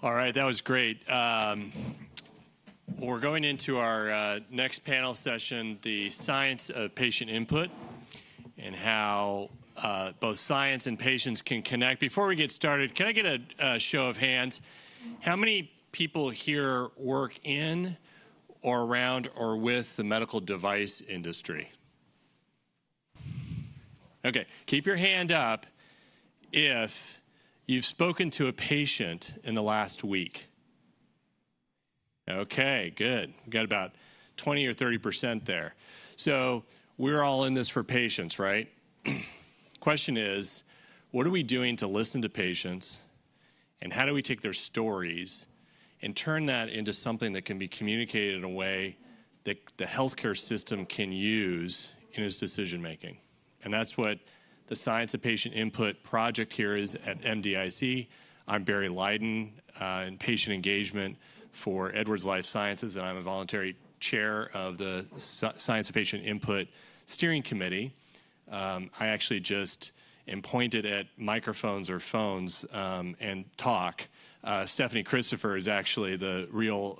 All right, that was great. We're going into our next panel session, the science of patient input and how both science and patients can connect. Before we get started, can I get a show of hands? How many people here work in or around or with the medical device industry? Okay, keep your hand up if you've spoken to a patient in the last week. Okay, good. We've got about 20 or 30% there. So we're all in this for patients, right? Question is, what are we doing to listen to patients, and how do we take their stories and turn that into something that can be communicated in a way that the healthcare system can use in its decision-making? And that's what the Science of Patient Input project here is at MDIC. I'm Barry Liden in patient engagement for Edwards Lifesciences, and I'm a voluntary chair of the Science of Patient Input Steering Committee. I actually just am pointed at microphones or phones and talk. Stephanie Christopher is actually the real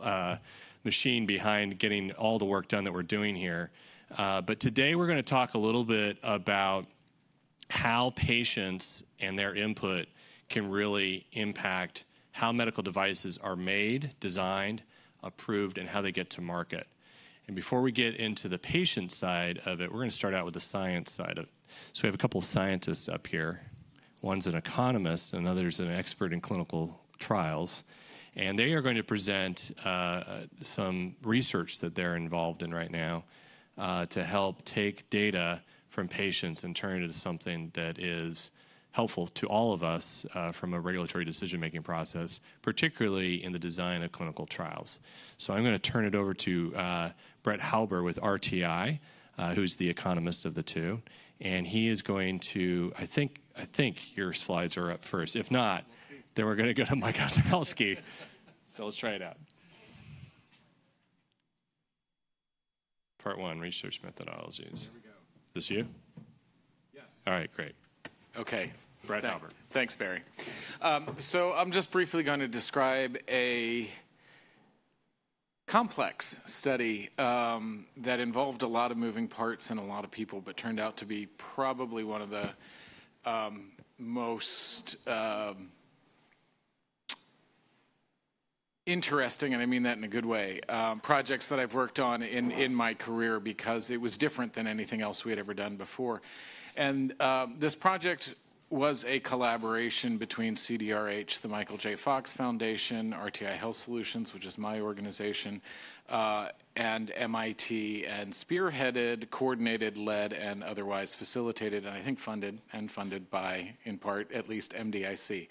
machine behind getting all the work done that we're doing here. But today we're going to talk a little bit about how patients and their input can really impact how medical devices are made, designed, approved, and how they get to market. And before we get into the patient side of it, we're going to start out with the science side of it. So we have a couple of scientists up here. One's an economist, and another's an expert in clinical trials. And they are going to present some research that they're involved in right now to help take data from patients and turn it into something that is helpful to all of us from a regulatory decision-making process, particularly in the design of clinical trials. So I'm going to turn it over to Brett Hauber with RTI, who's the economist of the two, and he is going to, I think your slides are up first. If not, then we're going to go to Mike Otleweski. So let's try it out. Part one, research methodologies. This you? Yes. All right, great. Okay. Brett Hauber. Thanks, Barry. So I'm just briefly going to describe a complex study that involved a lot of moving parts and a lot of people, but turned out to be probably one of the most interesting, and I mean that in a good way, projects that I've worked on in my career, because it was different than anything else we had ever done before. And this project was a collaboration between CDRH, the Michael J. Fox Foundation, RTI Health Solutions, which is my organization, and MIT, and spearheaded, coordinated, led, and otherwise facilitated, and I think funded by, in part, at least MDIC.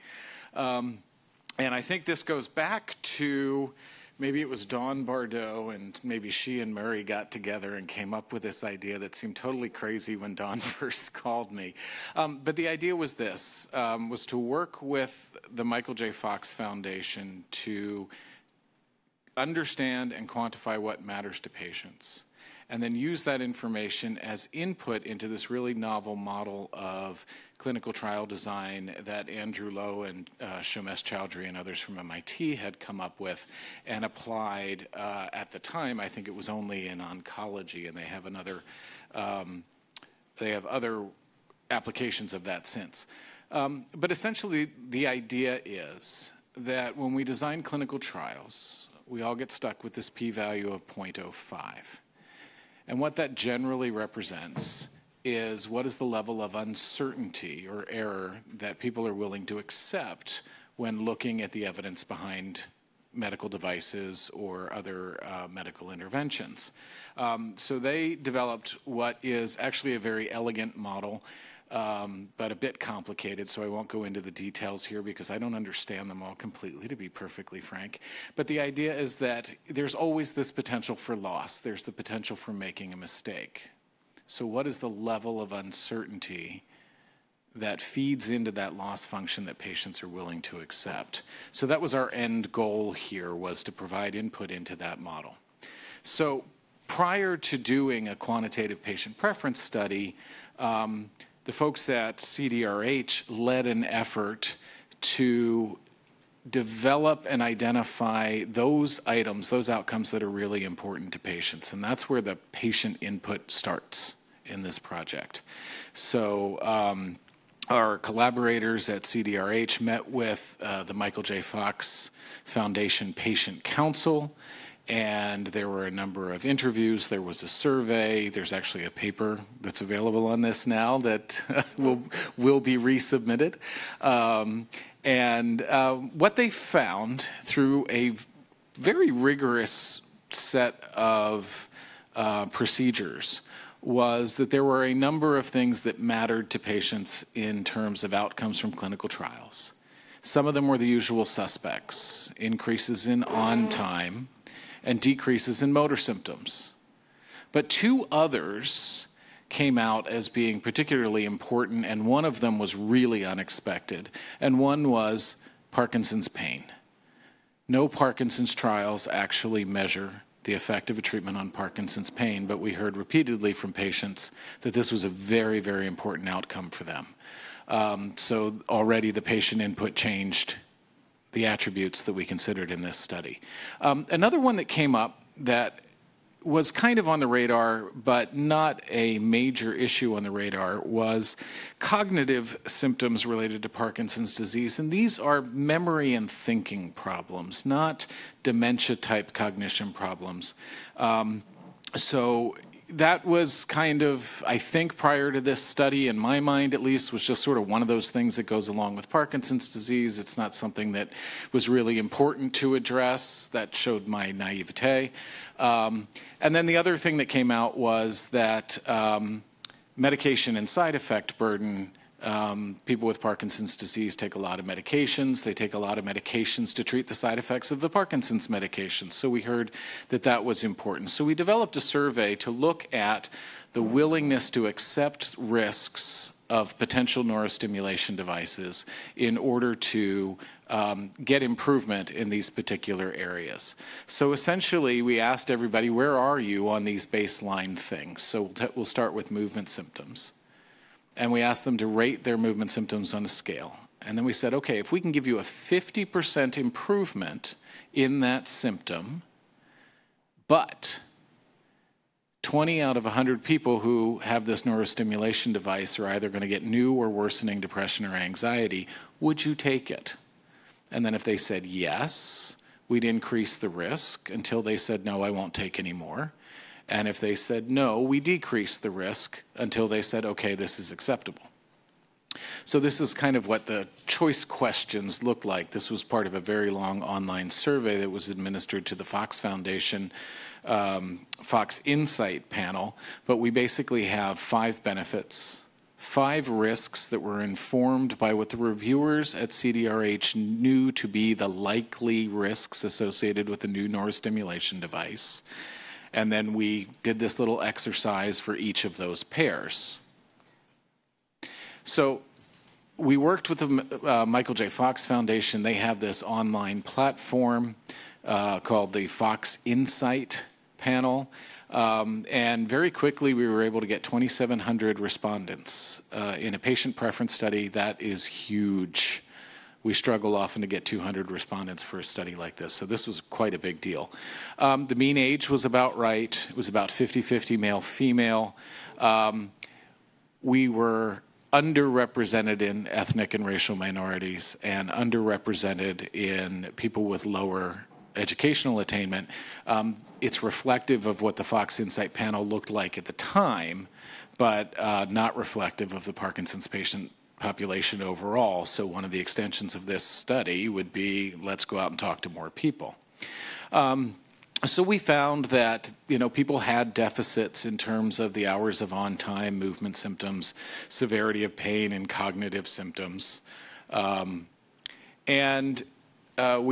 And I think this goes back to, maybe it was Dawn Bardot, and maybe she and Murray got together and came up with this idea that seemed totally crazy when Dawn first called me. But the idea was this, was to work with the Michael J. Fox Foundation to understand and quantify what matters to patients, and then use that information as input into this really novel model of clinical trial design that Andrew Lowe and Shomesh Chowdhury and others from MIT had come up with and applied at the time. I think it was only in oncology, and they have other applications of that since. But essentially, the idea is that when we design clinical trials, we all get stuck with this p-value of 0.05. And what that generally represents is what is the level of uncertainty or error that people are willing to accept when looking at the evidence behind medical devices or other medical interventions. So they developed what is actually a very elegant model, but a bit complicated, so I won't go into the details here because I don't understand them all completely, to be perfectly frank. But the idea is that there's always this potential for loss. There's the potential for making a mistake. So what is the level of uncertainty that feeds into that loss function that patients are willing to accept? So that was our end goal here, was to provide input into that model. So prior to doing a quantitative patient preference study, the folks at CDRH led an effort to develop and identify those items, those outcomes that are really important to patients. And that's where the patient input starts in this project. So our collaborators at CDRH met with the Michael J. Fox Foundation Patient Council, and there were a number of interviews. There was a survey. There's actually a paper that's available on this now that will be resubmitted. What they found through a very rigorous set of procedures was that there were a number of things that mattered to patients in terms of outcomes from clinical trials. Some of them were the usual suspects: increases in on time and decreases in motor symptoms. But two others came out as being particularly important, and one of them was really unexpected, and one was Parkinson's pain. No Parkinson's trials actually measure the effect of a treatment on Parkinson's pain, but we heard repeatedly from patients that this was a very, very important outcome for them. So already the patient input changed the attributes that we considered in this study. Another one that came up that was kind of on the radar, but not a major issue on the radar, was cognitive symptoms related to Parkinson's disease. And these are memory and thinking problems, not dementia-type cognition problems. So that was kind of, I think, prior to this study, in my mind at least, was just sort of one of those things that goes along with Parkinson's disease. It's not something that was really important to address. That showed my naivete. And then the other thing that came out was that medication and side effect burden. People with Parkinson's disease take a lot of medications. They take a lot of medications to treat the side effects of the Parkinson's medications. So we heard that that was important. So we developed a survey to look at the willingness to accept risks of potential neurostimulation devices in order to get improvement in these particular areas. So essentially, we asked everybody, where are you on these baseline things? So we'll start with movement symptoms. And we asked them to rate their movement symptoms on a scale. And then we said, okay, if we can give you a 50% improvement in that symptom, but 20 out of 100 people who have this neurostimulation device are either going to get new or worsening depression or anxiety, would you take it? And then if they said yes, we'd increase the risk until they said, no, I won't take any more. And if they said no, we decreased the risk until they said, okay, this is acceptable. So this is kind of what the choice questions looked like. This was part of a very long online survey that was administered to the Fox Foundation Fox Insight panel. But we basically have 5 benefits, 5 risks that were informed by what the reviewers at CDRH knew to be the likely risks associated with the new neurostimulation device. And then we did this little exercise for each of those pairs. So we worked with the Michael J. Fox Foundation. They have this online platform called the Fox Insight panel. And very quickly, we were able to get 2,700 respondents. In a patient preference study, that is huge. We struggle often to get 200 respondents for a study like this, so this was quite a big deal. The mean age was about right. It was about 50-50 male-female. We were underrepresented in ethnic and racial minorities and underrepresented in people with lower educational attainment. It's reflective of what the Fox Insight panel looked like at the time, but not reflective of the Parkinson's patient population overall. So one of the extensions of this study would be, let's go out and talk to more people. So we found that, people had deficits in terms of the hours of on-time, movement symptoms, severity of pain, and cognitive symptoms. We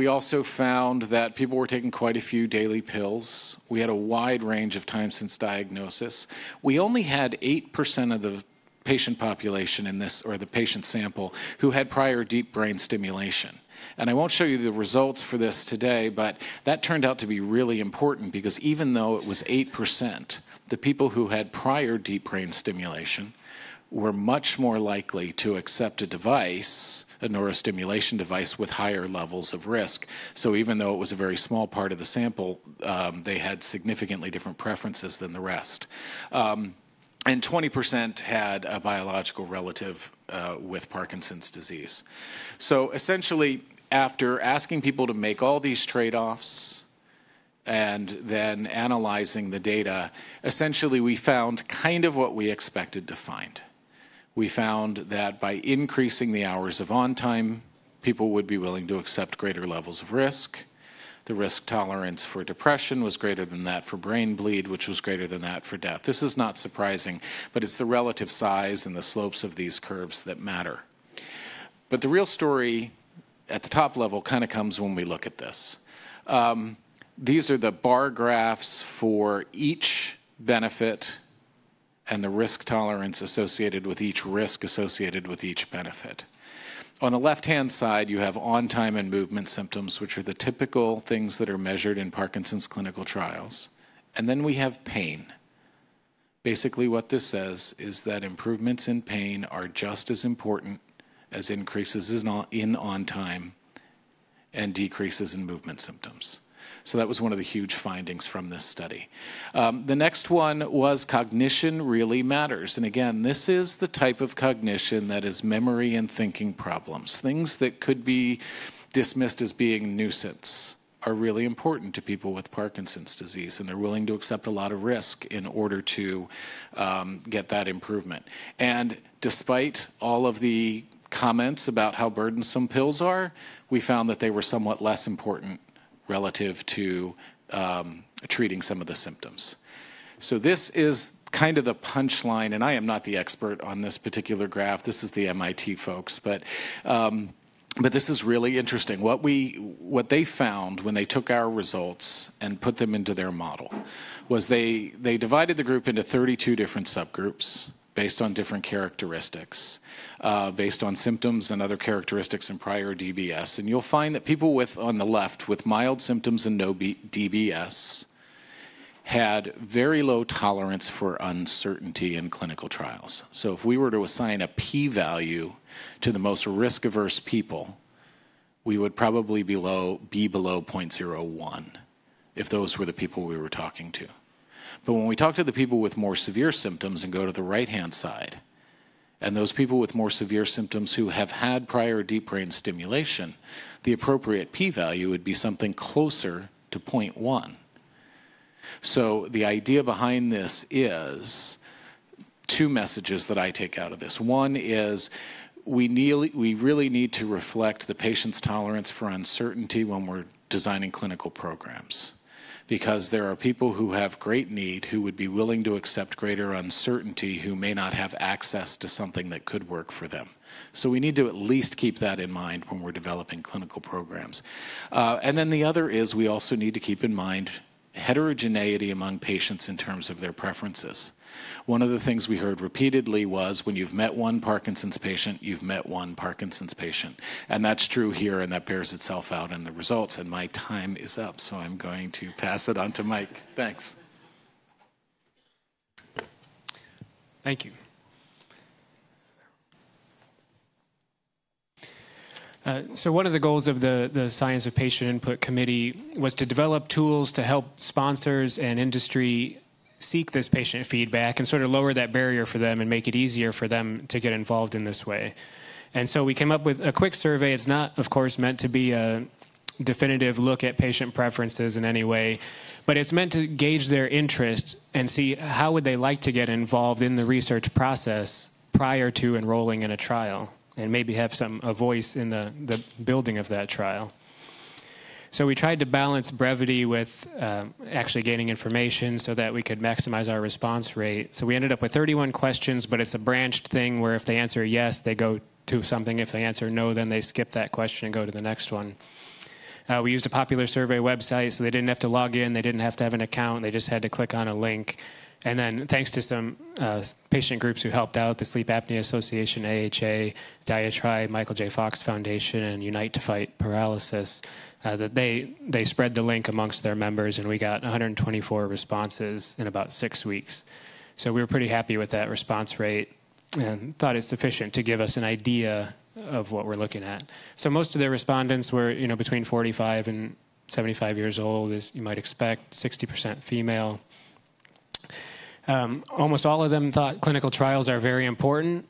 also found that people were taking quite a few daily pills. We had a wide range of time since diagnosis. We only had 8% of the patient population in this, or the patient sample, who had prior deep brain stimulation. And I won't show you the results for this today, but that turned out to be really important because even though it was 8%, the people who had prior deep brain stimulation were much more likely to accept a device, a neurostimulation device, with higher levels of risk. So even though it was a very small part of the sample, they had significantly different preferences than the rest. And 20% had a biological relative with Parkinson's disease. So essentially, after asking people to make all these trade-offs and then analyzing the data, essentially we found kind of what we expected to find. We found that by increasing the hours of on-time, people would be willing to accept greater levels of risk. The risk tolerance for depression was greater than that for brain bleed, which was greater than that for death. This is not surprising, but it's the relative size and the slopes of these curves that matter. But the real story at the top level kind of comes when we look at this. These are the bar graphs for each benefit and the risk tolerance associated with each risk associated with each benefit. On the left-hand side, you have on-time and movement symptoms, which are the typical things that are measured in Parkinson's clinical trials. And then we have pain. Basically, what this says is that improvements in pain are just as important as increases in on-time and decreases in movement symptoms. So that was one of the huge findings from this study. The next one was cognition really matters. And again, this is the type of cognition that is memory and thinking problems. Things that could be dismissed as being nuisance are really important to people with Parkinson's disease, and they're willing to accept a lot of risk in order to get that improvement. And despite all of the comments about how burdensome pills are, we found that they were somewhat less important relative to treating some of the symptoms. So this is kind of the punchline, and I am not the expert on this particular graph. This is the MIT folks, but this is really interesting. What they found when they took our results and put them into their model was they divided the group into 32 different subgroups based on different characteristics, based on symptoms and other characteristics in prior DBS. And you'll find that people on the left with mild symptoms and no DBS had very low tolerance for uncertainty in clinical trials. So if we were to assign a p-value to the most risk-averse people, we would probably be below 0.01 if those were the people we were talking to. But when we talk to the people with more severe symptoms and go to the right-hand side, and those people with more severe symptoms who have had prior deep brain stimulation, the appropriate p-value would be something closer to 0.1. So the idea behind this is two messages that I take out of this. One is we really need to reflect the patient's tolerance for uncertainty when we're designing clinical programs, because there are people who have great need who would be willing to accept greater uncertainty who may not have access to something that could work for them. So we need to at least keep that in mind when we're developing clinical programs. And then the other is we also need to keep in mind heterogeneity among patients in terms of their preferences. One of the things we heard repeatedly was when you've met one Parkinson's patient, you've met one Parkinson's patient. And that's true here, and that bears itself out in the results. And my time is up, so I'm going to pass it on to Mike. Thanks. Thank you. So one of the goals of the Science of Patient Input Committee was to develop tools to help sponsors and industry seek this patient feedback and sort of lower that barrier for them and make it easier for them to get involved in this way. And so we came up with a quick survey. It's not, of course, meant to be a definitive look at patient preferences in any way, but it's meant to gauge their interest and see how would they like to get involved in the research process prior to enrolling in a trial, and maybe have a voice in the building of that trial. So we tried to balance brevity with actually gaining information so that we could maximize our response rate. So we ended up with 31 questions, but it's a branched thing where if they answer yes, they go to something. If they answer no, then they skip that question and go to the next one. We used a popular survey website, so they didn't have to log in. They didn't have to have an account. They just had to click on a link. And then thanks to some patient groups who helped out, the Sleep Apnea Association, AHA, Diatribe, Michael J. Fox Foundation, and Unite to Fight Paralysis, that they spread the link amongst their members, and we got 124 responses in about 6 weeks. So we were pretty happy with that response rate. and thought it's sufficient to give us an idea of what we're looking at. So most of the respondents were, between 45 and 75 years old, as you might expect, 60% female. Almost all of them thought clinical trials are very important.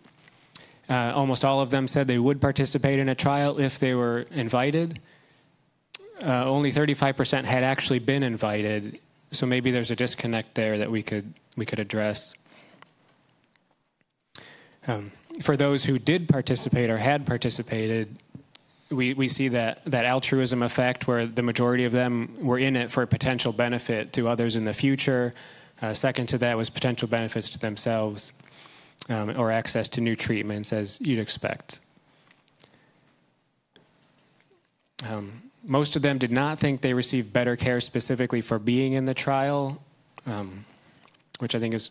Almost all of them said they would participate in a trial if they were invited. Only 35% had actually been invited, so maybe there's a disconnect there that we could address. For those who did participate or had participated, we see that altruism effect where the majority of them were in it for a potential benefit to others in the future. Second to that was potential benefits to themselves or access to new treatments, as you'd expect. Most of them did not think they received better care specifically for being in the trial, which I think is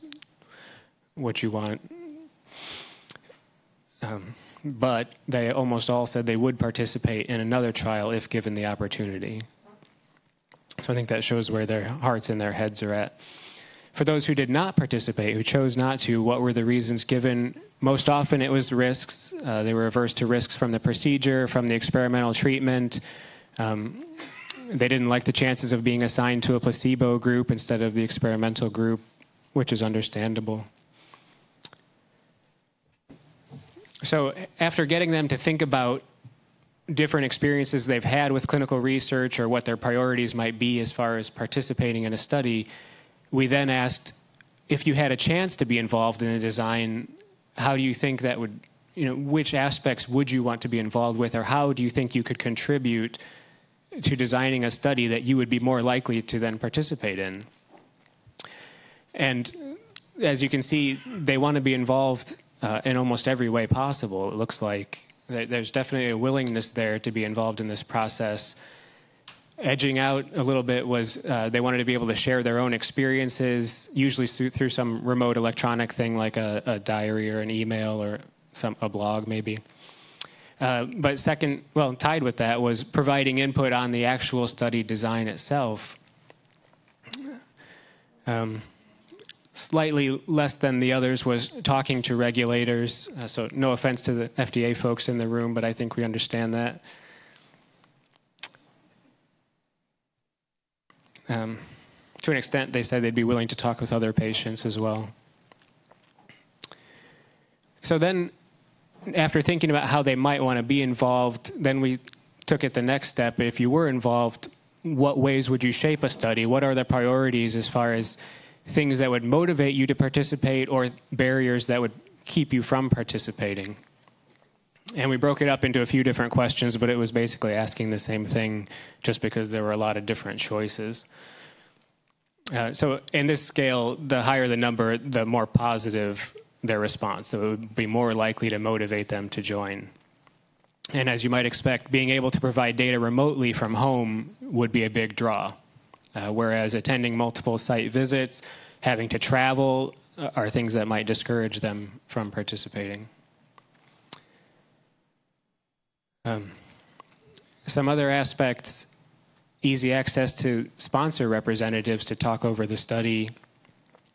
what you want. But they almost all said they would participate in another trial if given the opportunity. So I think that shows where their hearts and their heads are at. For those who did not participate, who chose not to, what were the reasons given? Most often it was risks. They were averse to risks from the procedure, from the experimental treatment. They didn't like the chances of being assigned to a placebo group instead of the experimental group, which is understandable. So after getting them to think about different experiences they've had with clinical research or what their priorities might be as far as participating in a study, we then asked, if you had a chance to be involved in a design, how do you think that would, which aspects would you want to be involved with, or how do you think you could contribute to designing a study that you would be more likely to then participate in? And as you can see, they want to be involved in almost every way possible. It looks like there's definitely a willingness there to be involved in this process. Edging out a little bit was they wanted to be able to share their own experiences, usually through some remote electronic thing like a diary or an email or a blog maybe. But second, well, tied with that was providing input on the actual study design itself. Slightly less than the others was talking to regulators. So no offense to the FDA folks in the room, but I think we understand that. To an extent, they said they'd be willing to talk with other patients as well. So then, after thinking about how they might want to be involved, then we took it the next step. If you were involved, what ways would you shape a study? What are the priorities as far as things that would motivate you to participate or barriers that would keep you from participating? And we broke it up into a few different questions, but it was basically asking the same thing just because there were a lot of different choices. So in this scale, the higher the number, the more positive their response. So it would be more likely to motivate them to join. And as you might expect, being able to provide data remotely from home would be a big draw. Whereas attending multiple site visits, having to travel, are things that might discourage them from participating. Some other aspects, easy access to sponsor representatives to talk over the study,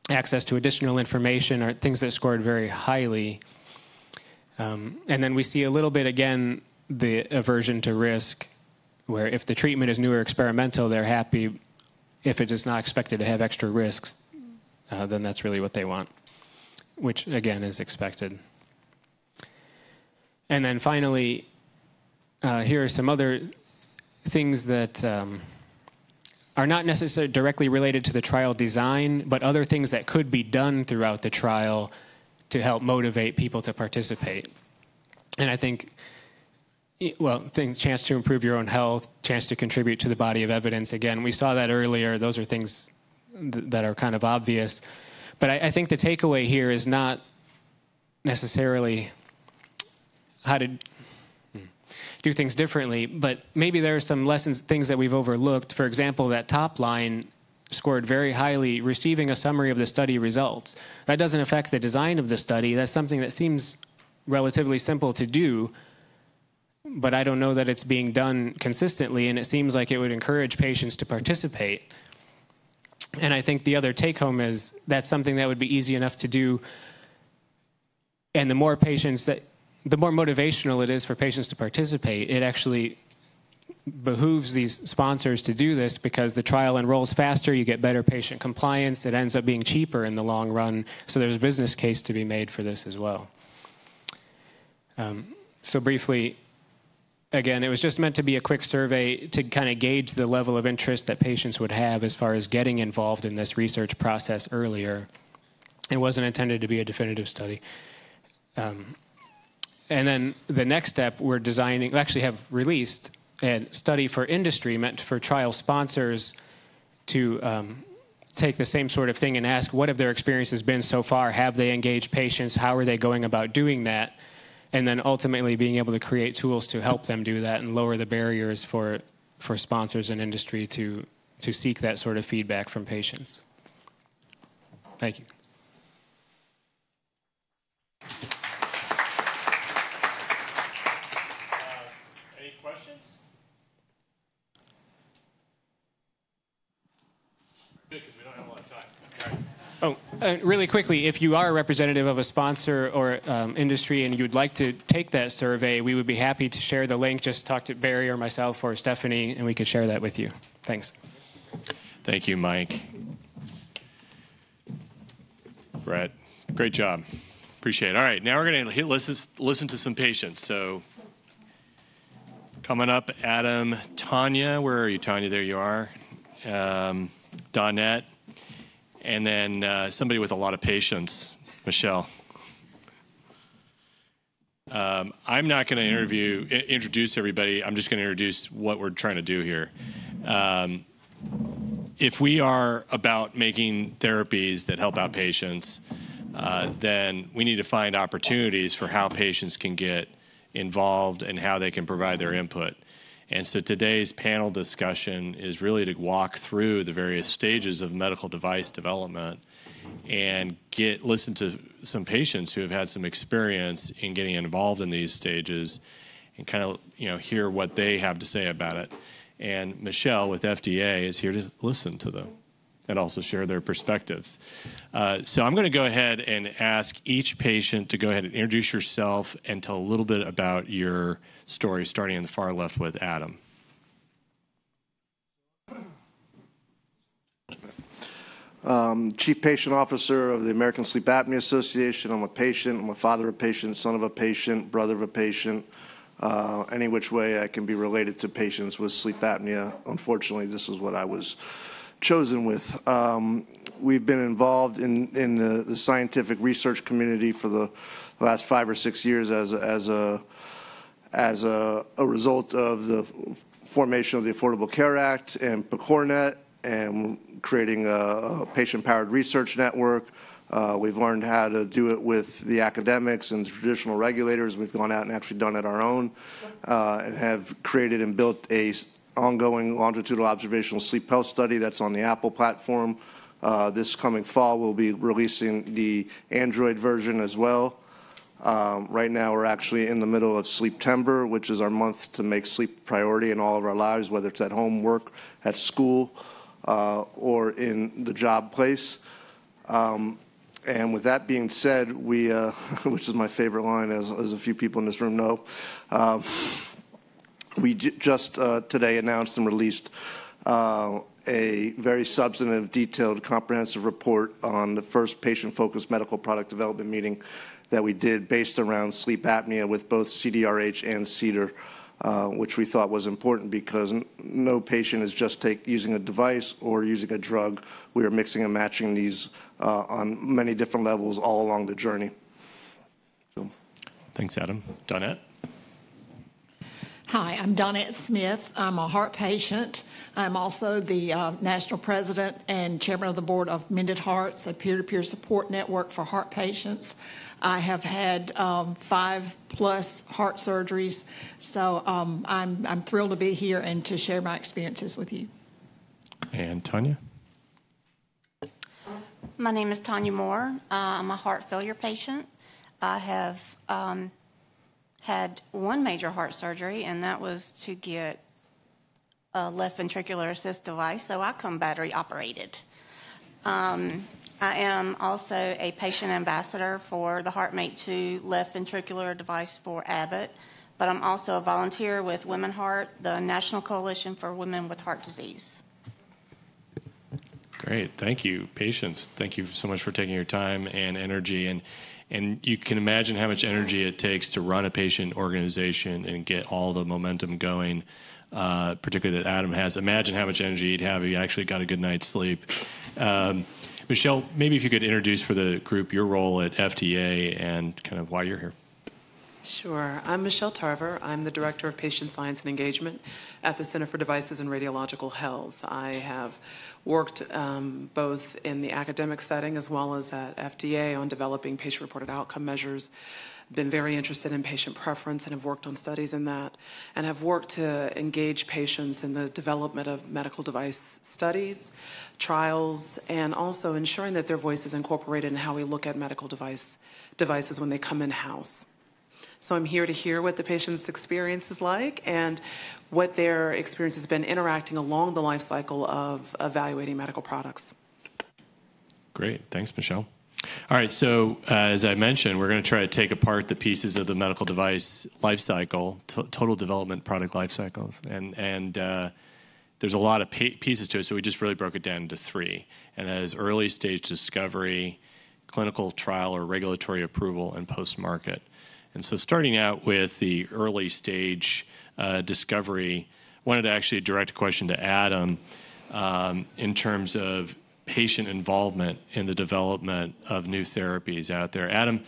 access to additional information are things that scored very highly. And then we see a little bit, again, the aversion to risk, where if the treatment is new or experimental, they're happy. If it is not expected to have extra risks, then that's really what they want, which, again, is expected. And then finally, here are some other things that are not necessarily directly related to the trial design, but other things that could be done throughout the trial to help motivate people to participate. And I think, well, things, chance to improve your own health, chance to contribute to the body of evidence. Again, we saw that earlier. Those are things that are kind of obvious. But I think the takeaway here is not necessarily how to do things differently, but maybe there are some lessons, things that we've overlooked. For example, that top line scored very highly, receiving a summary of the study results. That doesn't affect the design of the study. That's something that seems relatively simple to do, but I don't know that it's being done consistently, and it seems like it would encourage patients to participate. And I think the other take-home is that's something that would be easy enough to do And the more motivational it is for patients to participate, it actually behooves these sponsors to do this because the trial enrolls faster, you get better patient compliance, it ends up being cheaper in the long run. So there's a business case to be made for this as well. So briefly, again, it was just meant to be a quick survey to kind of gauge the level of interest that patients would have as far as getting involved in this research process earlier. It wasn't intended to be a definitive study. And then the next step, we actually have released a study for industry meant for trial sponsors to take the same sort of thing and ask what have their experiences been so far? Have they engaged patients? How are they going about doing that? And then ultimately being able to create tools to help them do that and lower the barriers for sponsors and industry to seek that sort of feedback from patients. Thank you. Any questions? Good, because we don't have a lot of time. Okay. Oh, really quickly, if you are a representative of a sponsor or industry and you'd like to take that survey, we would be happy to share the link. Just talk to Barry or myself or Stephanie, and we could share that with you. Thanks. Thank you, Mike. Brett, great job. Appreciate it. All right, now we're going to listen to some patients. So coming up, Adam, Tonya. Where are you, Tonya? There you are. Donnette. And then somebody with a lot of patience, Michelle. I'm not going to introduce everybody. I'm just going to introduce what we're trying to do here. If we are about making therapies that help out patients, then we need to find opportunities for how patients can get involved and how they can provide their input. And so today's panel discussion is really to walk through the various stages of medical device development and listen to some patients who have had some experience in getting involved in these stages and kind of hear what they have to say about it. And Michelle with FDA is here to listen to them and also share their perspectives. So I'm going to go ahead and ask each patient to go ahead and introduce yourself and tell a little bit about your story, starting in the far left with Adam. Chief Patient Officer of the American Sleep Apnea Association. I'm a patient. I'm a father of a patient, son of a patient, brother of a patient. Any which way I can be related to patients with sleep apnea. Unfortunately, this is what I was chosen with. We've been involved in the scientific research community for the last 5 or 6 years as a result of the formation of the Affordable Care Act and PCORNet and creating a patient-powered research network. We've learned how to do it with the academics and the traditional regulators. We've gone out and actually done it our own and have created and built a ongoing longitudinal observational sleep health study that's on the Apple platform. This coming fall, we'll be releasing the Android version as well. Right now, we're actually in the middle of Sleeptember, which is our month to make sleep a priority in all of our lives, whether it's at home, work, at school, or in the job place. And with that being said, we, which is my favorite line, as a few people in this room know, we just today announced and released a very substantive, detailed, comprehensive report on the first patient-focused medical product development meeting that we did based around sleep apnea with both CDRH and CDER, which we thought was important because no patient is just using a device or using a drug. We are mixing and matching these on many different levels all along the journey. So. Thanks, Adam. Donnette? Hi, I'm Donnette Smith. I'm a heart patient. I'm also the national president and chairman of the board of Mended Hearts, a peer-to-peer support network for heart patients. I have had 5+ heart surgeries, so I'm thrilled to be here and to share my experiences with you. And Tonya? My name is Tonya Moore. I'm a heart failure patient. I have had one major heart surgery, and that was to get a left ventricular assist device, so I come battery operated. I am also a patient ambassador for the HeartMate 2 left ventricular device for Abbott, but I'm also a volunteer with WomenHeart, the National Coalition for Women with Heart Disease. Great. Thank you. Patients, thank you so much for taking your time and energy. And you can imagine how much energy it takes to run a patient organization and get all the momentum going, particularly that Adam has. Imagine how much energy he'd have if he actually got a good night's sleep. Michelle, maybe if you could introduce for the group your role at FDA and kind of why you're here. Sure. I'm Michelle Tarver. I'm the Director of Patient Science and Engagement at the Center for Devices and Radiological Health. I have worked both in the academic setting as well as at FDA on developing patient-reported outcome measures. Been very interested in patient preference and have worked on studies in that, and have worked to engage patients in the development of medical device studies, trials, and also ensuring that their voice is incorporated in how we look at medical devices when they come in-house. So I'm here to hear what the patient's experience is like and what their experience has been interacting along the life cycle of evaluating medical products. Great. Thanks, Michelle. All right, so as I mentioned, we're going to try to take apart the pieces of the medical device life cycle, total development product life cycles, and there's a lot of pieces to it, so we just really broke it down into three, and that is early stage discovery, clinical trial or regulatory approval, and post-market. And so starting out with the early stage discovery, I wanted to actually direct a question to Adam in terms of patient involvement in the development of new therapies out there. Adam,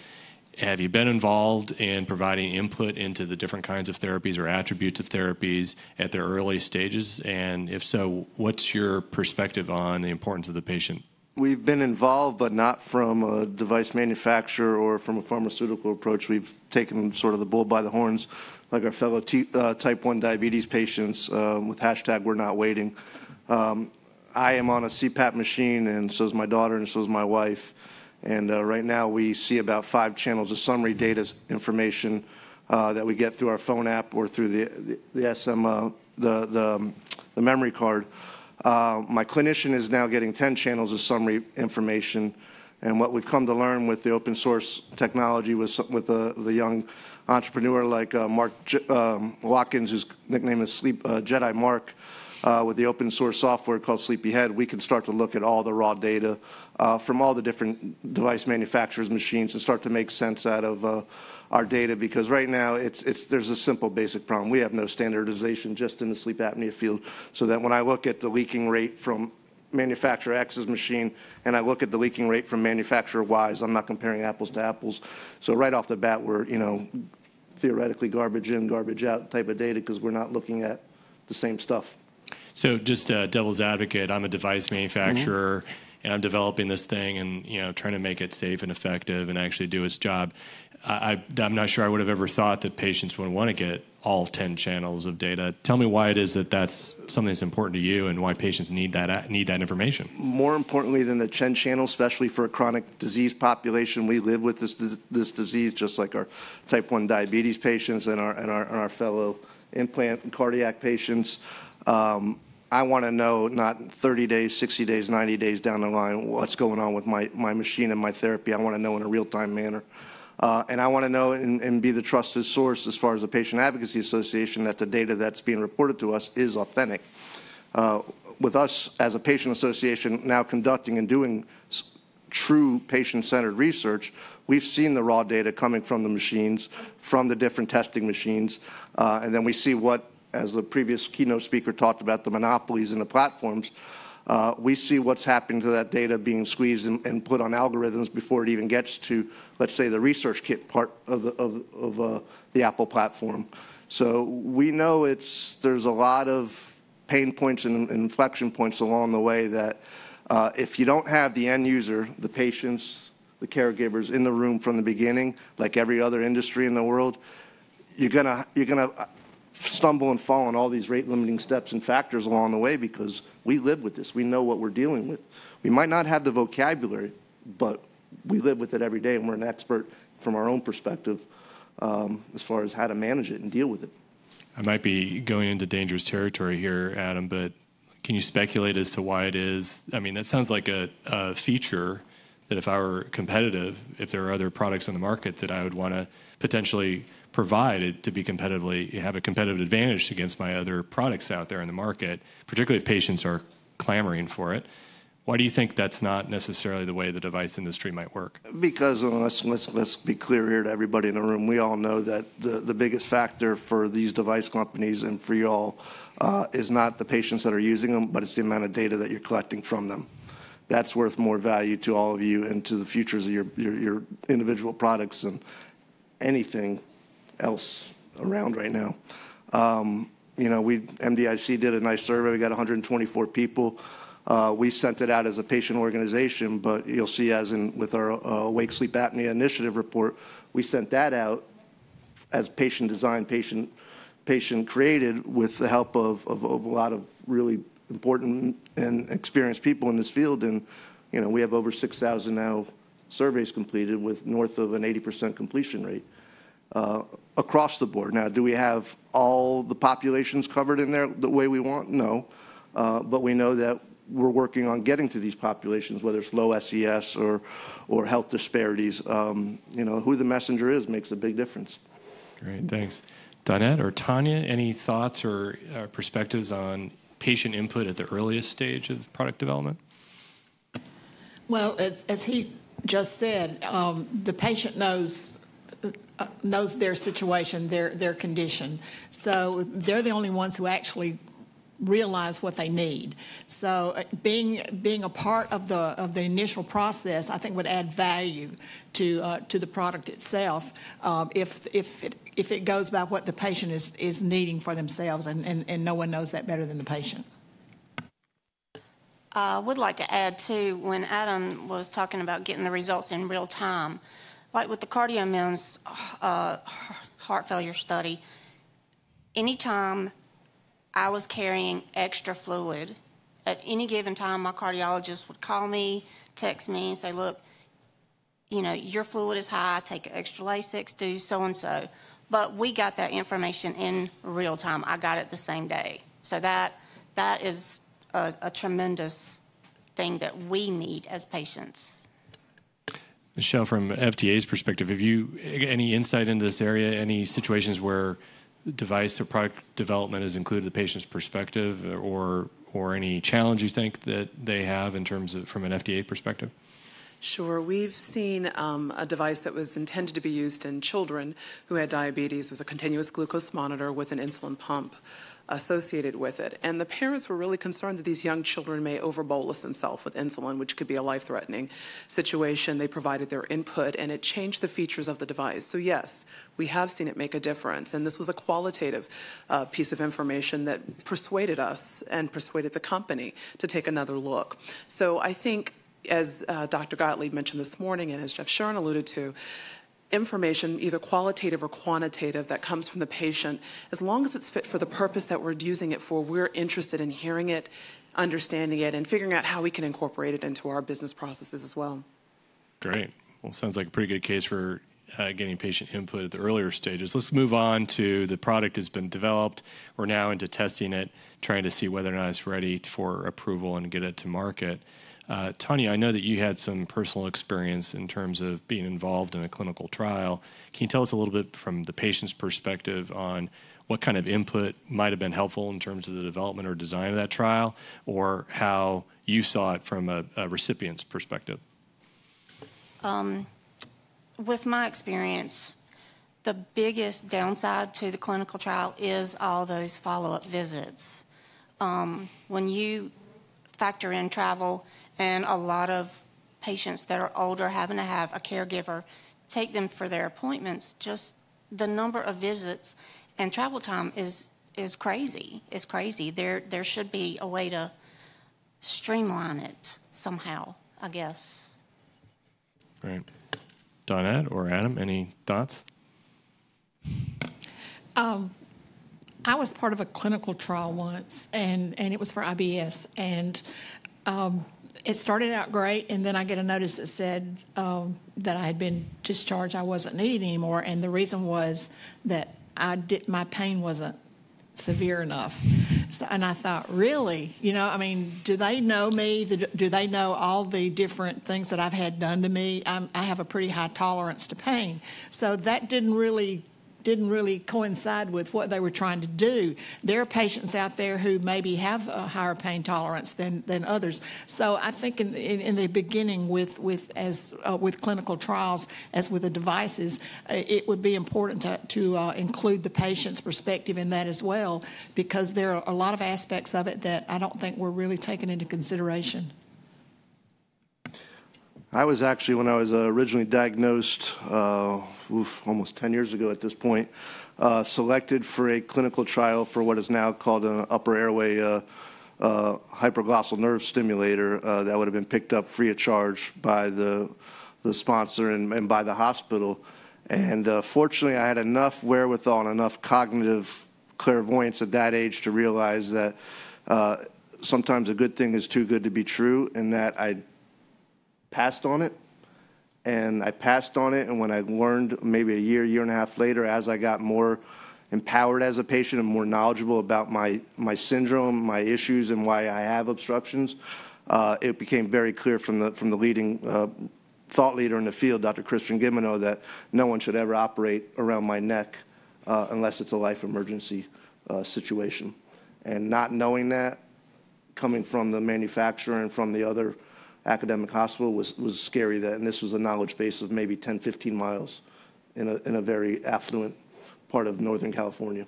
have you been involved in providing input into the different kinds of therapies or attributes of therapies at their early stages? And if so, what's your perspective on the importance of the patient? We've been involved, but not from a device manufacturer or from a pharmaceutical approach. We've taken sort of the bull by the horns, like our fellow type 1 diabetes patients with hashtag We're Not Waiting. I am on a CPAP machine, and so is my daughter, and so is my wife. And right now we see about 5 channels of summary data information that we get through our phone app or through the memory card. My clinician is now getting 10 channels of summary information. And what we've come to learn with the open source technology with the young entrepreneur like Mark Watkins, whose nickname is Jedi Mark, with the open source software called Sleepyhead, we can start to look at all the raw data from all the different device manufacturers' machines and start to make sense out of our data, because right now there's a simple basic problem. We have no standardization just in the sleep apnea field, so that when I look at the leaking rate from manufacturer X's machine and I look at the leaking rate from manufacturer Y's, I'm not comparing apples to apples. So right off the bat, we're theoretically garbage in, garbage out type of data because we're not looking at the same stuff. So just devil's advocate, I'm a device manufacturer, and I'm developing this thing and trying to make it safe and effective and actually do its job. I'm not sure I would have ever thought that patients would want to get all 10 channels of data. Tell me why it is that that's something that's important to you and why patients need that information. More importantly than the 10 channels, especially for a chronic disease population, we live with this disease just like our type 1 diabetes patients and our fellow implant and cardiac patients. I want to know not 30 days, 60 days, 90 days down the line what's going on with my machine and my therapy. I want to know in a real-time manner. And I want to know and be the trusted source as far as the Patient Advocacy Association that the data that's being reported to us is authentic. With us as a patient association now conducting and doing true patient-centered research, we've seen the raw data coming from the machines, from the different testing machines, and then we see what, as the previous keynote speaker talked about, the monopolies and the platforms, we see what's happening to that data being squeezed and put on algorithms before it even gets to, let's say, the research kit part of the Apple platform. So we know there's a lot of pain points and inflection points along the way that if you don't have the end user, the patients, the caregivers in the room from the beginning, like every other industry in the world, you're gonna stumble and fall on all these rate-limiting steps and factors along the way because we live with this. We know what we're dealing with. We might not have the vocabulary, but we live with it every day, and we're an expert from our own perspective as far as how to manage it and deal with it. I might be going into dangerous territory here, Adam, but Can you speculate as to why it is? I mean, that sounds like a feature that if I were competitive, if there are other products on the market that I would want to potentially provide it to be competitively, have a competitive advantage against my other products out there in the market, particularly if patients are clamoring for it. Why do you think that's not necessarily the way the device industry might work? Because let's be clear here to everybody in the room. We all know that the biggest factor for these device companies and for you all is not the patients that are using them, but it's the amount of data that you're collecting from them. That's worth more value to all of you and to the futures of your individual products than anything else around right now. MDIC did a nice survey. We got 124 people. We sent it out as a patient organization, but you'll see as in with our Awake Sleep Apnea Initiative report, we sent that out as patient designed, patient created with the help of a lot of really important and experienced people in this field. And, we have over 6,000 now surveys completed with north of an 80% completion rate across the board. Now, do we have all the populations covered in there the way we want? No. But we know that we're working on getting to these populations, whether it's low SES or health disparities. Who the messenger is makes a big difference. Great, thanks. Donnette or Tonya, any thoughts or perspectives on patient input at the earliest stage of product development? Well, as he just said, the patient knows their situation, their condition. So they're the only ones who actually realize what they need. So being a part of the initial process, I think would add value to the product itself if it goes by what the patient is needing for themselves, and no one knows that better than the patient. I would like to add, too, when Adam was talking about getting the results in real time, like with the CardioMEMS heart failure study, anytime I was carrying extra fluid, at any given time, my cardiologist would call me, text me, and say, look, your fluid is high, take an extra Lasix, do so-and-so. But we got that information in real time. I got it the same day. So that is a tremendous thing that we need as patients. Michelle, from FDA's perspective, have you any insight into this area, any situations where device or product development has included the patient's perspective or any challenge you think that they have in terms of from an FDA perspective? Sure. We've seen a device that was intended to be used in children who had diabetes. It was a continuous glucose monitor with an insulin pump associated with it. And the parents were really concerned that these young children may overbolus themselves with insulin, which could be a life-threatening situation. They provided their input, and it changed the features of the device. So yes, we have seen it make a difference. And this was a qualitative piece of information that persuaded us and persuaded the company to take another look. So I think, as Dr. Gottlieb mentioned this morning and as Jeff Shuren alluded to, information, either qualitative or quantitative, that comes from the patient, as long as it's fit for the purpose that we're using it for, we're interested in hearing it, understanding it, and figuring out how we can incorporate it into our business processes as well. Great. Well, sounds like a pretty good case for getting patient input at the earlier stages. Let's move on to the product has been developed. We're now into testing it, trying to see whether or not it's ready for approval and get it to market. Tonya, I know that you had some personal experience in terms of being involved in a clinical trial. Can you tell us a little bit from the patient's perspective on what kind of input might have been helpful in terms of the development or design of that trial, or how you saw it from a recipient's perspective? With my experience, the biggest downside to the clinical trial is all those follow-up visits. When you factor in travel and a lot of patients that are older having to have a caregiver take them for their appointments, just the number of visits and travel time is crazy. It's crazy. There should be a way to streamline it somehow, I guess. Right. Donnette or Adam, any thoughts? I was part of a clinical trial once, and it was for IBS, and it started out great, and then I get a notice that said that I had been discharged. I wasn't needed anymore, and the reason was that my pain wasn't severe enough. So, and I thought, really? I mean, do they know me? Do they know all the different things that I've had done to me? I have a pretty high tolerance to pain. So that didn't really coincide with what they were trying to do. There are patients out there who maybe have a higher pain tolerance than others. So I think in the beginning with clinical trials, as with the devices, it would be important to include the patient's perspective in that as well, because there are a lot of aspects of it that I don't think were really taken into consideration. I was actually, when I was originally diagnosed, almost 10 years ago at this point, selected for a clinical trial for what is now called an upper airway hypoglossal nerve stimulator that would have been picked up free of charge by the sponsor and by the hospital. And fortunately, I had enough wherewithal and enough cognitive clairvoyance at that age to realize that sometimes a good thing is too good to be true, and that I passed on it. And I passed on it, and when I learned maybe a year and a half later, as I got more empowered as a patient and more knowledgeable about my syndrome, my issues, and why I have obstructions, it became very clear from the leading thought leader in the field, Dr. Christian Gimeno, that no one should ever operate around my neck unless it's a life emergency situation. And not knowing that, coming from the manufacturer and from the other academic hospital, was scary. And this was a knowledge base of maybe 10, 15 miles in a very affluent part of Northern California.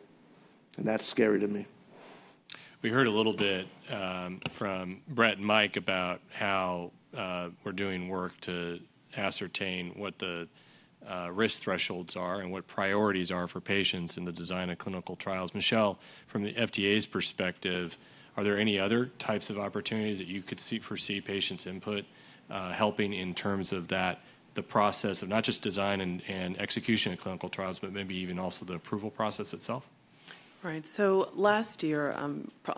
And that's scary to me. We heard a little bit from Brett and Mike about how we're doing work to ascertain what the risk thresholds are and what priorities are for patients in the design of clinical trials. Michelle, from the FDA's perspective, are there any other types of opportunities that you could foresee patients' input helping in terms of the process of not just design and execution of clinical trials, but maybe even also the approval process itself? Right. So last year,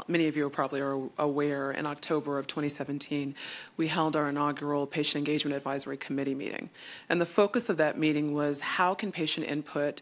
many of you probably are aware, in October of 2017, we held our inaugural Patient Engagement Advisory Committee meeting. And the focus of that meeting was how can patient input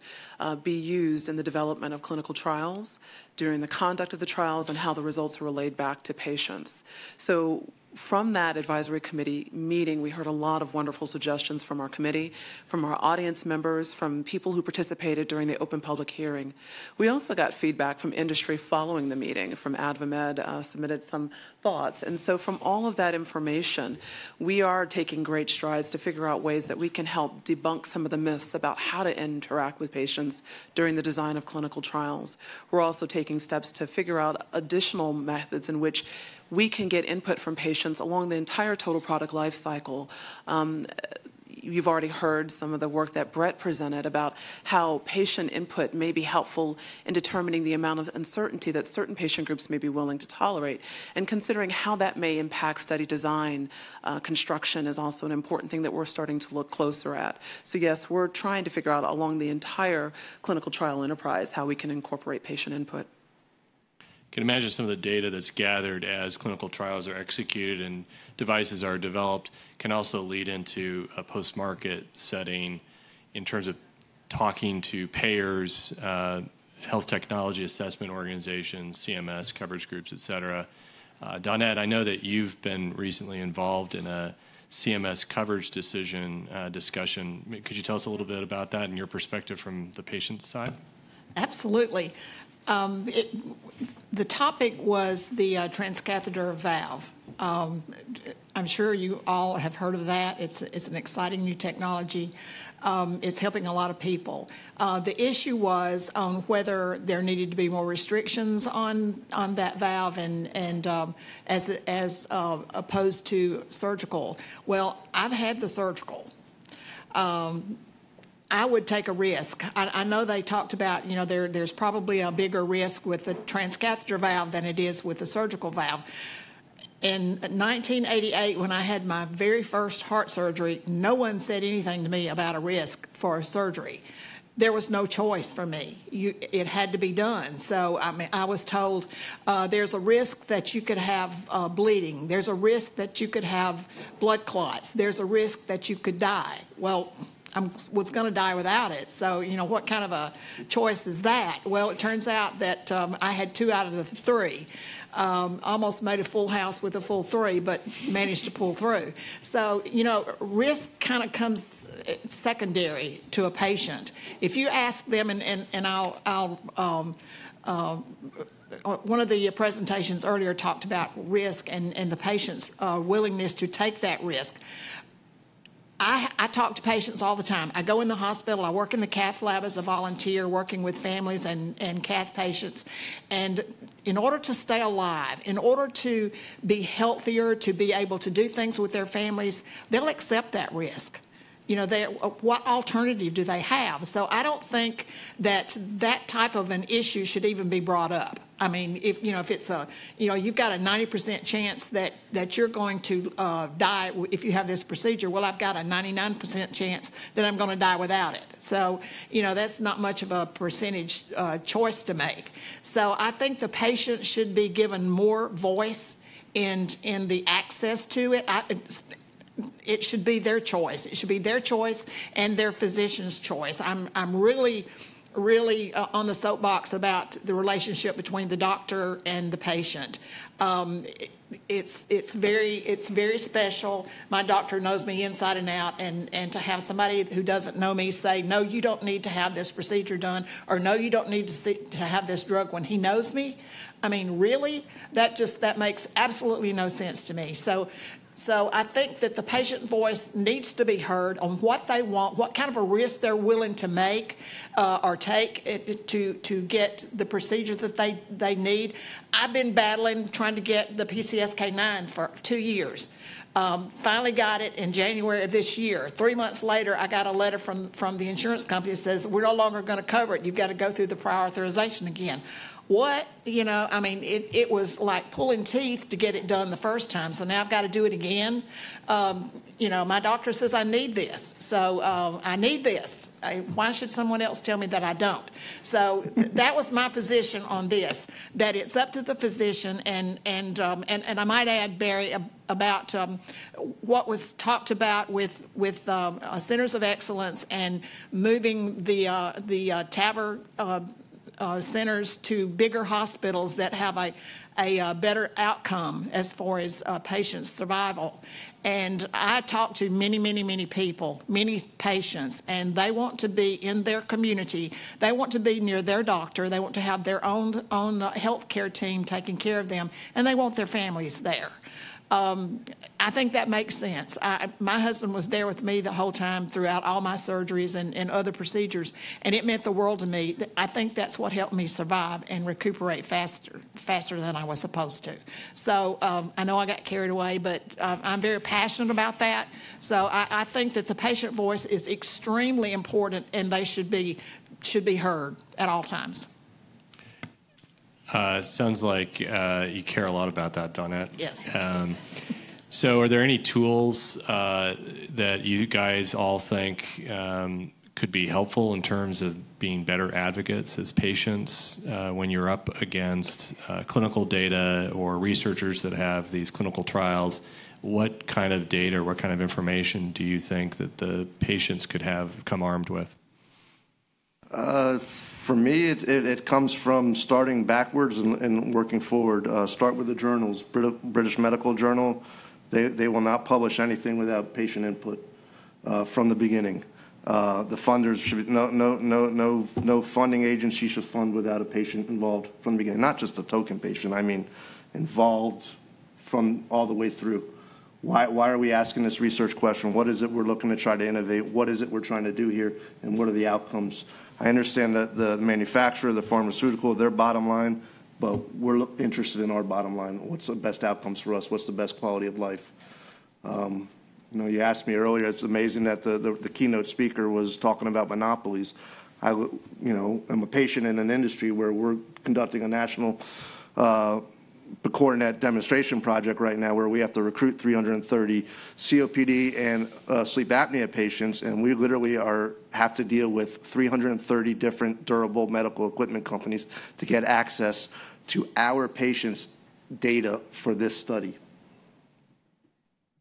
be used in the development of clinical trials, during the conduct of the trials, and how the results are relayed back to patients. So from that advisory committee meeting, we heard a lot of wonderful suggestions from our committee, from our audience members, from people who participated during the open public hearing. We also got feedback from industry following the meeting. From AdvaMed submitted some thoughts. And so from all of that information, we are taking great strides to figure out ways that we can help debunk some of the myths about how to interact with patients during the design of clinical trials. We're also taking steps to figure out additional methods in which we can get input from patients along the entire total product life cycle. You've already heard some of the work that Brett presented about how patient input may be helpful in determining the amount of uncertainty that certain patient groups may be willing to tolerate, and considering how that may impact study design. Construction is also an important thing that we're starting to look closer at. So yes, we're trying to figure out along the entire clinical trial enterprise how we can incorporate patient input. I can imagine some of the data that's gathered as clinical trials are executed and devices are developed can also lead into a post-market setting in terms of talking to payers, health technology assessment organizations, CMS, coverage groups, et cetera. Donnette, I know that you've been recently involved in a CMS coverage decision discussion. Could you tell us a little bit about that and your perspective from the patient side? Absolutely. The topic was the transcatheter valve. I'm sure you all have heard of that. It's an exciting new technology. It's helping a lot of people. The issue was on whether there needed to be more restrictions on that valve and as opposed to surgical. Well, I've had the surgical. I would take a risk. I know they talked about, there's probably a bigger risk with the transcatheter valve than it is with the surgical valve. In 1988, when I had my very first heart surgery, no one said anything to me about a risk for surgery. There was no choice for me. It had to be done. So I was told there's a risk that you could have bleeding. There's a risk that you could have blood clots. There's a risk that you could die. Well, was going to die without it. So, you know, what kind of a choice is that? Well, it turns out that I had 2 out of the 3. Almost made a full house with a full 3, but managed to pull through. So, you know, risk kind of comes secondary to a patient. If you ask them, and one of the presentations earlier talked about risk and the patient's willingness to take that risk. I talk to patients all the time. I go in the hospital. I work in the cath lab as a volunteer, working with families and cath patients. And in order to stay alive, in order to be healthier, to be able to do things with their families, they'll accept that risk. You know, what alternative do they have? So I don't think that type of an issue should even be brought up. I mean, if it's you've got a 90% chance that you're going to die if you have this procedure. Well, I've got a 99% chance that I'm going to die without it. So, you know, that's not much of a percentage choice to make. So I think the patient should be given more voice in the access to it. It should be their choice. It should be their choice and their physician's choice. I'm really on the soapbox about the relationship between the doctor and the patient. It's very special. My doctor knows me inside and out, and to have somebody who doesn't know me say, no, you don't need to have this procedure done, or no, you don't need to have this drug when he knows me. I mean, really, that makes absolutely no sense to me. So I think that the patient voice needs to be heard on what they want, what kind of a risk they're willing to make or take to get the procedure that they need. I've been battling trying to get the PCSK9 for 2 years. Finally got it in January of this year. 3 months later, I got a letter from the insurance company that says, we're no longer going to cover it. You've got to go through the prior authorization again. What? You know, I mean, it was like pulling teeth to get it done the first time, so now I've got to do it again. You know, my doctor says I need this, so I need this. Why should someone else tell me that I don't? So that was my position on this, that it's up to the physician, and I might add, Barry, about what was talked about with Centers of Excellence and moving the TAVR centers to bigger hospitals that have a better outcome as far as patient survival. And I talked to many people, many patients, and they want to be in their community. They want to be near their doctor. They want to have their own health care team taking care of them, and they want their families there. I think that makes sense. My husband was there with me the whole time throughout all my surgeries and other procedures, and it meant the world to me. I think that's what helped me survive and recuperate faster than I was supposed to. So I know I got carried away, but I'm very passionate about that. So I think that the patient voice is extremely important, and they should be heard at all times. Sounds like you care a lot about that, Donnette. Yes. So are there any tools that you guys all think could be helpful in terms of being better advocates as patients when you're up against clinical data or researchers that have these clinical trials? What kind of data or what kind of information do you think that the patients could have come armed with? For me, it comes from starting backwards and working forward. Start with the journals. British Medical Journal, they will not publish anything without patient input from the beginning. The funders should be, no funding agency should fund without a patient involved from the beginning. Not just a token patient. I mean, involved from all the way through. Why are we asking this research question? What is it we're looking to try to innovate? What is it we're trying to do here? And what are the outcomes? I understand that the manufacturer, the pharmaceutical, their bottom line, but we're interested in our bottom line. What's the best outcomes for us? What's the best quality of life? You know, you asked me earlier, it's amazing that the keynote speaker was talking about monopolies. I am a patient in an industry where we're conducting a national Coronet demonstration project right now where we have to recruit 330 COPD and sleep apnea patients, and we literally have to deal with 330 different durable medical equipment companies to get access to our patients' data for this study.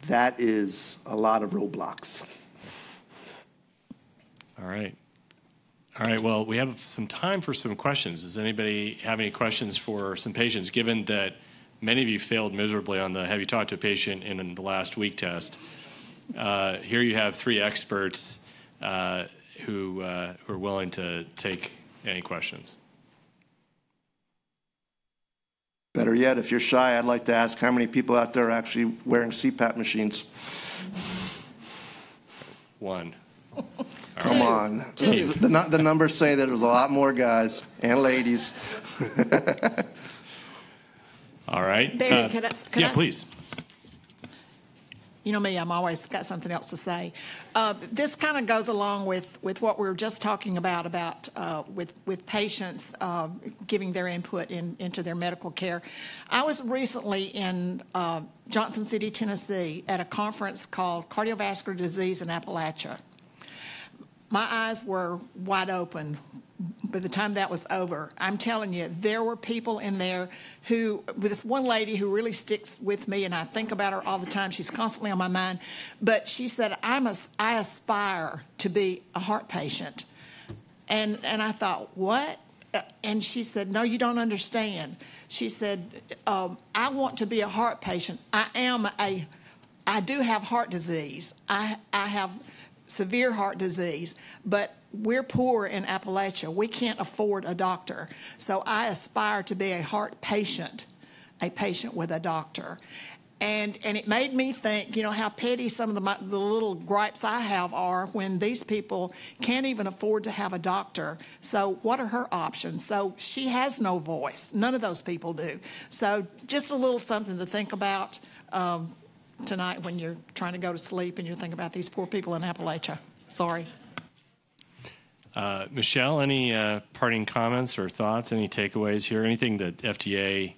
That is a lot of roadblocks. All right. All right, well, we have some time for some questions. Does anybody have any questions for some patients, given that many of you failed miserably on the have you talked to a patient in the last week test? Here you have 3 experts who are willing to take any questions. Better yet, if you're shy, I'd like to ask how many people out there are actually wearing CPAP machines? 1. Come on. The numbers say that there's a lot more guys and ladies. All right. Barry, could I please. You know me, I'm always got something else to say. This kind of goes along with what we were just talking about with patients giving their input into their medical care. I was recently in Johnson City, Tennessee, at a conference called Cardiovascular Disease in Appalachia. My eyes were wide open by the time that was over. I'm telling you, there were people in there who, this one lady who really sticks with me, and I think about her all the time. She's constantly on my mind. But she said, I aspire to be a heart patient. And I thought, what? And she said, no, you don't understand. She said, I want to be a heart patient. I do have heart disease. I have severe heart disease, but we're poor in Appalachia. We can't afford a doctor. So I aspire to be a heart patient, a patient with a doctor. And it made me think, you know, how petty some of the little gripes I have are when these people can't even afford to have a doctor. So what are her options? So she has no voice. None of those people do. So just a little something to think about tonight when you're trying to go to sleep and you're thinking about these poor people in Appalachia. Sorry. Michelle, any parting comments or thoughts, any takeaways here? Anything that FDA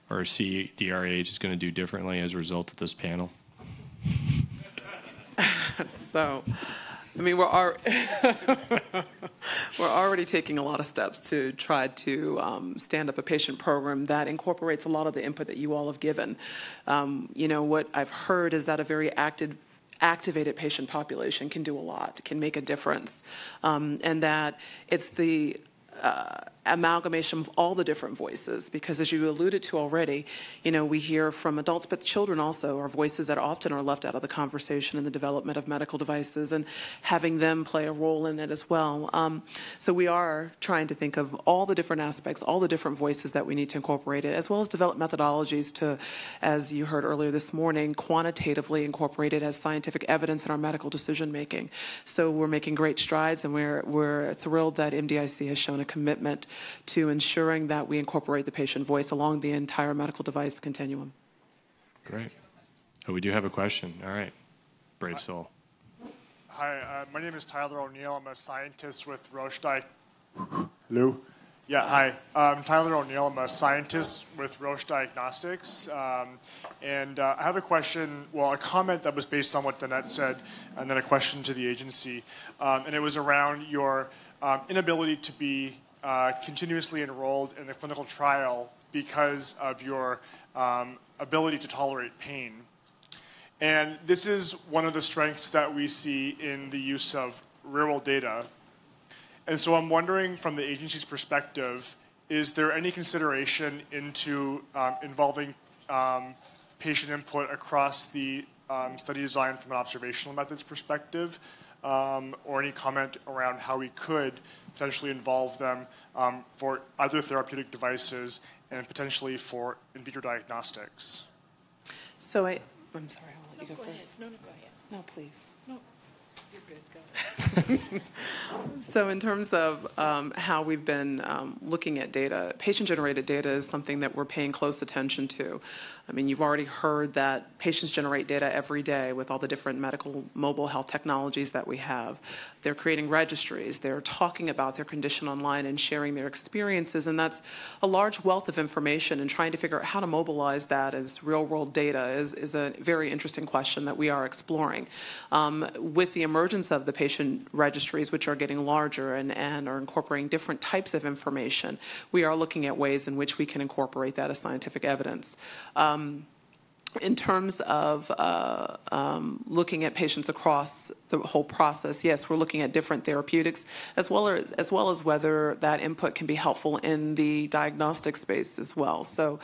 or CDRH is going to do differently as a result of this panel? So, I mean, we're already taking a lot of steps to try to stand up a patient program that incorporates a lot of the input that you all have given. You know, what I've heard is that a very activated patient population can do a lot, can make a difference, and that it's the amalgamation of all the different voices, because as you alluded to already, you know, we hear from adults, but children also are voices that often are left out of the conversation in the development of medical devices, and having them play a role in it as well. So we are trying to think of all the different aspects, all the different voices that we need to incorporate it, as well as develop methodologies to, as you heard earlier this morning, quantitatively incorporate it as scientific evidence in our medical decision making. So we're making great strides, and we're thrilled that MDIC has shown a commitment to ensuring that we incorporate the patient voice along the entire medical device continuum. Great. Oh, we do have a question. All right. Brave soul. Hi, my name is Tyler O'Neill. I'm a scientist with Roche Hello? Yeah, hi. I'm Tyler O'Neill. I'm a scientist with Roche Diagnostics. And I have a question, well, a comment that was based on what Donnette said, and then a question to the agency. And it was around your inability to be continuously enrolled in the clinical trial because of your ability to tolerate pain. And this is one of the strengths that we see in the use of real-world data. And so I'm wondering, from the agency's perspective, is there any consideration into involving patient input across the study design from an observational methods perspective, or any comment around how we could potentially involve them for other therapeutic devices and potentially for in vitro diagnostics? So I'm sorry, I'll let you go first. No, go ahead. No, please. No, you're good. Go ahead. So in terms of how we've been looking at data, patient-generated data is something that we're paying close attention to. I mean, you've already heard that patients generate data every day with all the different medical mobile health technologies that we have. They're creating registries. They're talking about their condition online and sharing their experiences, and that's a large wealth of information, and trying to figure out how to mobilize that as real-world data is a very interesting question that we are exploring. With the emergence of the patient registries, which are getting larger and are incorporating different types of information, we are looking at ways in which we can incorporate that as scientific evidence. In terms of looking at patients across the whole process, yes, we're looking at different therapeutics as well as whether that input can be helpful in the diagnostic space as well. So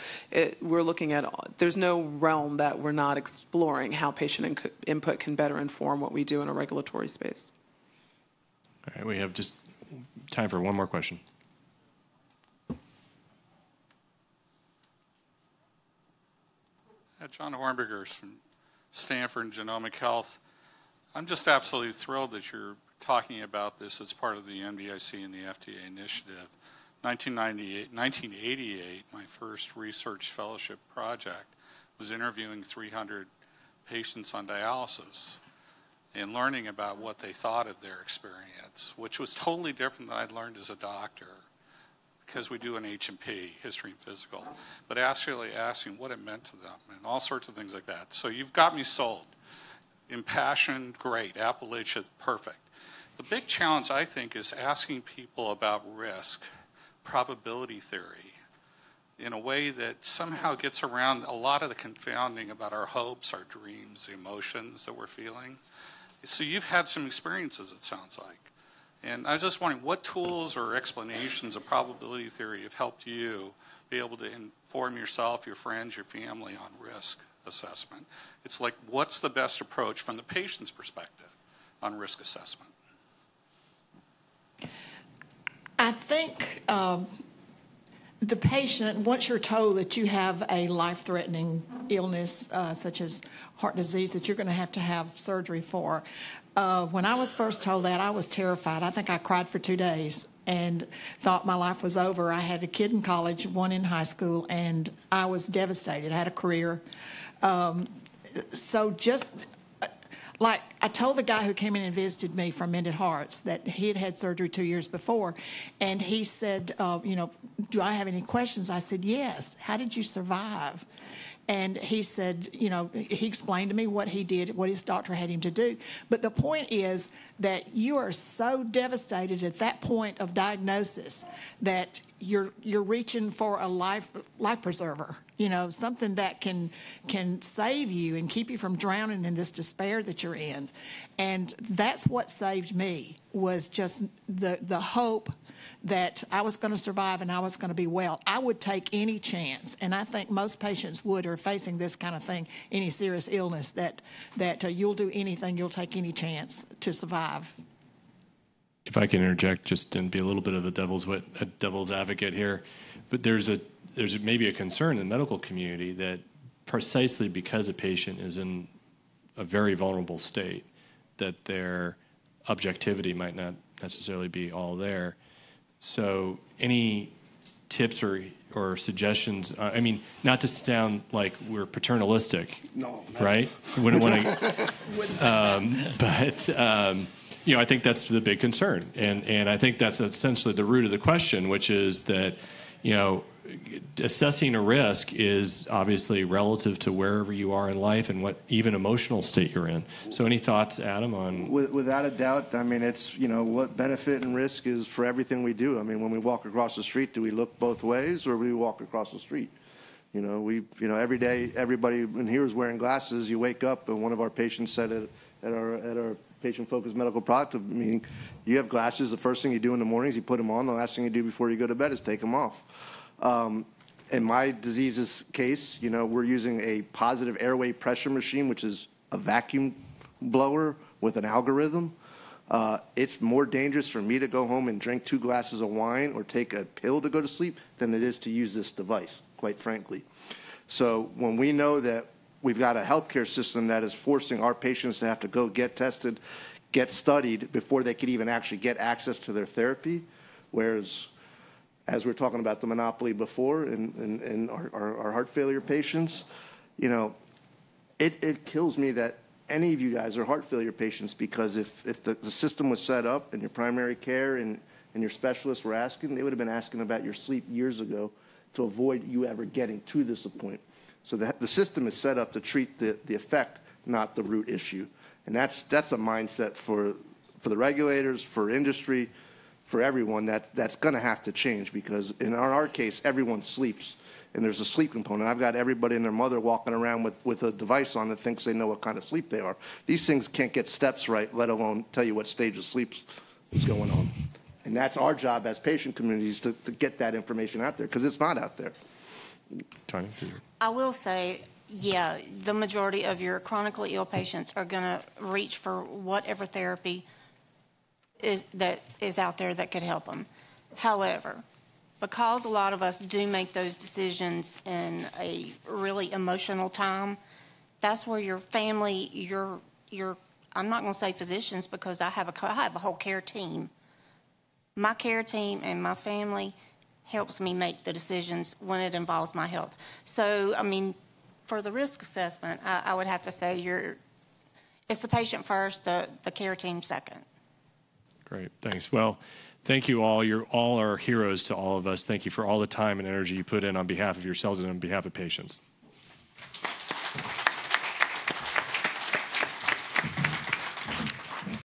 we're looking at, there's no realm that we're not exploring how patient input can better inform what we do in a regulatory space. All right, we have just time for one more question. John Hornberger's from Stanford and Genomic Health. I'm just absolutely thrilled that you're talking about this as part of the MDIC and the FDA initiative. 1988, my first research fellowship project was interviewing 300 patients on dialysis and learning about what they thought of their experience, which was totally different than I'd learned as a doctor, because we do an H&P, history and physical, but actually asking what it meant to them and all sorts of things like that. So you've got me sold. Impassioned, great. Appalachia, perfect. The big challenge, I think, is asking people about risk, probability theory, in a way that somehow gets around a lot of the confounding about our hopes, our dreams, the emotions that we're feeling. So you've had some experiences, it sounds like. And I was just wondering, what tools or explanations of probability theory have helped you be able to inform yourself, your friends, your family on risk assessment? It's like, what's the best approach from the patient's perspective on risk assessment? I think the patient, once you're told that you have a life-threatening illness such as heart disease that you're going to have surgery for, when I was first told that, I was terrified. I think I cried for 2 days and thought my life was over. I had a kid in college, one in high school, and I was devastated. I had a career. So just like I told the guy who came in and visited me from Mended Hearts that he had had surgery 2 years before, and he said, do I have any questions? I said, yes. How did you survive? And he said, he explained to me what he did, what his doctor had him to do. But the point is that you are so devastated at that point of diagnosis that you're reaching for a life preserver, something that can save you and keep you from drowning in this despair that you're in. And that's what saved me, was just the hope that I was going to survive and I was going to be well. I would take any chance, and I think most patients would, who are facing this kind of thing, any serious illness, that you'll do anything, you'll take any chance to survive. If I can interject just and be a little bit of a devil's advocate here, but there's maybe a concern in the medical community that precisely because a patient is in a very vulnerable state, that their objectivity might not necessarily be all there. So any tips or suggestions? I mean, not to sound like we're paternalistic, no, right? Wouldn't want to. But I think that's the big concern, and I think that's essentially the root of the question, which is that assessing a risk is obviously relative to wherever you are in life and what even emotional state you're in. So any thoughts, Adam, on? Without a doubt, I mean, it's, what benefit and risk is for everything we do. I mean, when we walk across the street, do we look both ways or do we walk across the street? Every day, everybody in here is wearing glasses. You wake up, and one of our patients said at our patient-focused medical product meeting, you have glasses. The first thing you do in the morning is you put them on. The last thing you do before you go to bed is take them off. In my disease's case, we're using a positive airway pressure machine, which is a vacuum blower with an algorithm. It's more dangerous for me to go home and drink 2 glasses of wine or take a pill to go to sleep than it is to use this device, quite frankly. So when we know that we've got a healthcare system that is forcing our patients to have to go get tested, get studied before they could even actually get access to their therapy, whereas as we were talking about the monopoly before in our heart failure patients, it kills me that any of you guys are heart failure patients, because if the system was set up and your primary care and your specialists were asking, they would have been asking about your sleep years ago to avoid you ever getting to this point. So the system is set up to treat the effect, not the root issue. And that's a mindset for the regulators, for industry, for everyone, that's going to have to change, because in our case, everyone sleeps. and there's a sleep component. I've got everybody and their mother walking around with a device on that thinks they know what kind of sleep they are. These things can't get steps right, let alone tell you what stage of sleep is going on. And that's our job as patient communities to get that information out there, because it's not out there. Tonya? I will say, yeah, the majority of your chronically ill patients are going to reach for whatever therapy that is out there that could help them. However, because a lot of us do make those decisions in a really emotional time, that's where your family, your I'm not going to say physicians, because I have a whole care team. My care team and my family helps me make the decisions when it involves my health. So, I mean, for the risk assessment, I would have to say it's the patient first, the care team second. Great, thanks. Well, thank you all. You're all our heroes to all of us. Thank you for all the time and energy you put in on behalf of yourselves and on behalf of patients.